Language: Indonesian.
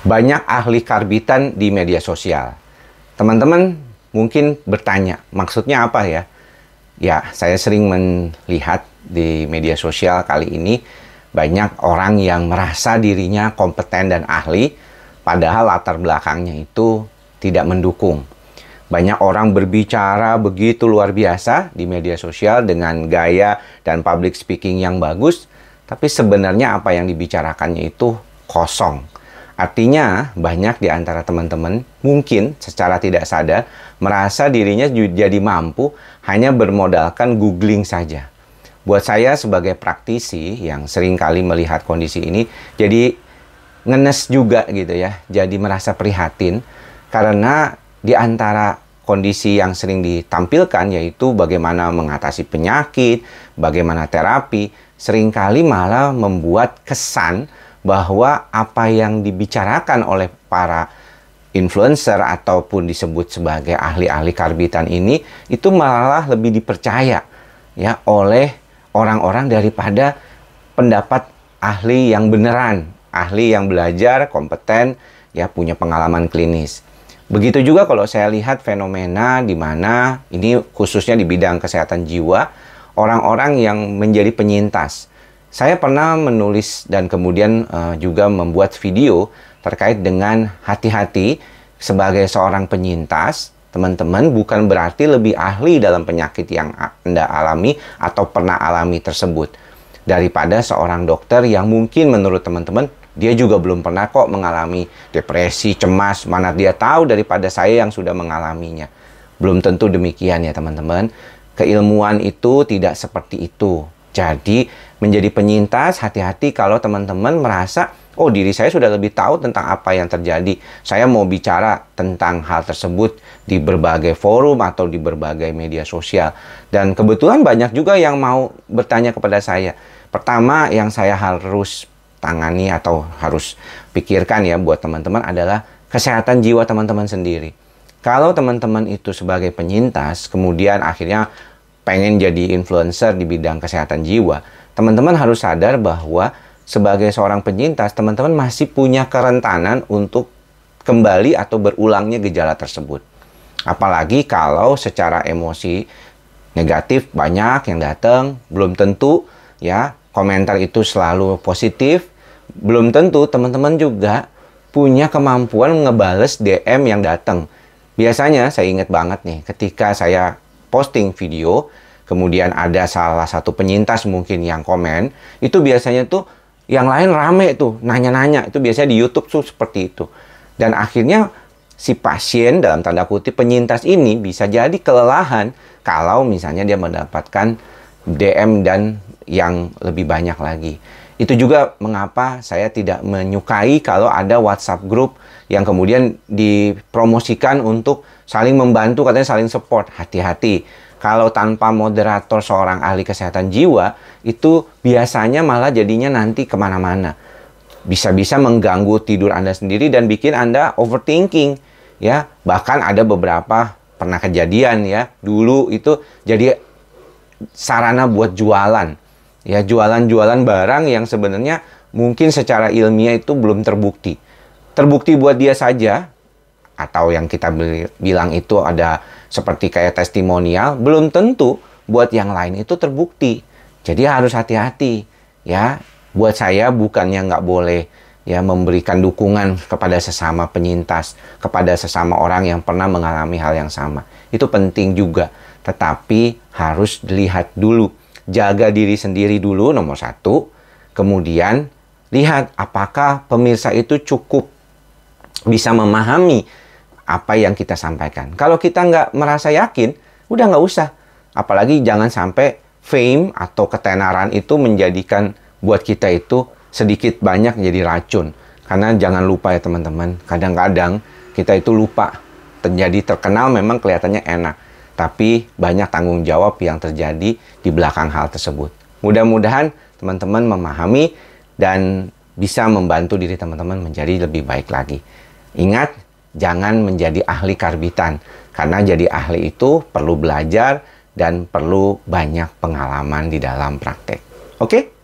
Banyak ahli karbitan di media sosial. Teman-teman mungkin bertanya, maksudnya apa ya? Ya, saya sering melihat di media sosial kali ini banyak orang yang merasa dirinya kompeten dan ahli, padahal latar belakangnya itu tidak mendukung. Banyak orang berbicara begitu luar biasa di media sosial dengan gaya dan public speaking yang bagus, tapi sebenarnya apa yang dibicarakannya itu kosong. Artinya, banyak di antara teman-teman mungkin secara tidak sadar merasa dirinya jadi mampu hanya bermodalkan googling saja. Buat saya sebagai praktisi yang sering kali melihat kondisi ini, jadi ngenes juga gitu ya. Jadi merasa prihatin karena di antara kondisi yang sering ditampilkan yaitu bagaimana mengatasi penyakit, bagaimana terapi, seringkali malah membuat kesan bahwa apa yang dibicarakan oleh para influencer ataupun disebut sebagai ahli-ahli karbitan ini itu malah lebih dipercaya ya oleh orang-orang daripada pendapat ahli yang beneran, ahli yang belajar, kompeten, ya punya pengalaman klinis. Begitu juga kalau saya lihat fenomena di mana ini khususnya di bidang kesehatan jiwa, orang-orang yang menjadi penyintas. Saya pernah menulis dan kemudian juga membuat video terkait dengan hati-hati sebagai seorang penyintas. Teman-teman bukan berarti lebih ahli dalam penyakit yang Anda alami atau pernah alami tersebut daripada seorang dokter yang mungkin menurut teman-teman dia juga belum pernah kok mengalami depresi, cemas, mana dia tahu daripada saya yang sudah mengalaminya. Belum tentu demikian ya teman-teman. Keilmuan itu tidak seperti itu. Jadi, menjadi penyintas, hati-hati kalau teman-teman merasa, oh diri saya sudah lebih tahu tentang apa yang terjadi. Saya mau bicara tentang hal tersebut di berbagai forum atau di berbagai media sosial. Dan kebetulan banyak juga yang mau bertanya kepada saya. Pertama, yang saya harus tangani atau harus pikirkan ya buat teman-teman adalah kesehatan jiwa teman-teman sendiri. Kalau teman-teman itu sebagai penyintas, kemudian akhirnya pengen jadi influencer di bidang kesehatan jiwa, teman-teman harus sadar bahwa sebagai seorang penyintas, teman-teman masih punya kerentanan untuk kembali atau berulangnya gejala tersebut. Apalagi kalau secara emosi negatif banyak yang datang, belum tentu ya komentar itu selalu positif, belum tentu teman-teman juga punya kemampuan ngebales DM yang datang. Biasanya saya ingat banget nih ketika saya posting video, kemudian ada salah satu penyintas mungkin yang komen, itu biasanya tuh yang lain rame tuh, nanya-nanya. Itu biasanya di YouTube tuh seperti itu. Dan akhirnya si pasien, dalam tanda kutip penyintas ini, bisa jadi kelelahan kalau misalnya dia mendapatkan DM dan yang lebih banyak lagi. Itu juga mengapa saya tidak menyukai kalau ada WhatsApp group yang kemudian dipromosikan untuk saling membantu, katanya saling support. Hati-hati. Kalau tanpa moderator seorang ahli kesehatan jiwa, itu biasanya malah jadinya nanti kemana-mana. Bisa-bisa mengganggu tidur Anda sendiri dan bikin Anda overthinking. Ya, bahkan ada beberapa pernah kejadian ya, dulu itu jadi sarana buat jualan. Ya, jualan-jualan barang yang sebenarnya mungkin secara ilmiah itu belum terbukti. Terbukti buat dia saja, atau yang kita bilang itu ada seperti kayak testimonial, belum tentu buat yang lain itu terbukti. Jadi harus hati-hati ya. Buat saya bukannya nggak boleh ya memberikan dukungan kepada sesama penyintas, kepada sesama orang yang pernah mengalami hal yang sama. Itu penting juga, tetapi harus dilihat dulu. Jaga diri sendiri dulu nomor satu, kemudian lihat apakah pemirsa itu cukup bisa memahami apa yang kita sampaikan. Kalau kita nggak merasa yakin, udah nggak usah. Apalagi jangan sampai fame atau ketenaran itu menjadikan buat kita itu sedikit banyak jadi racun. Karena jangan lupa ya teman-teman, kadang-kadang kita itu lupa. Terjadi terkenal memang kelihatannya enak, tapi banyak tanggung jawab yang terjadi di belakang hal tersebut. Mudah-mudahan teman-teman memahami dan bisa membantu diri teman-teman menjadi lebih baik lagi. Ingat, jangan menjadi ahli karbitan, karena jadi ahli itu perlu belajar dan perlu banyak pengalaman di dalam praktek. Oke?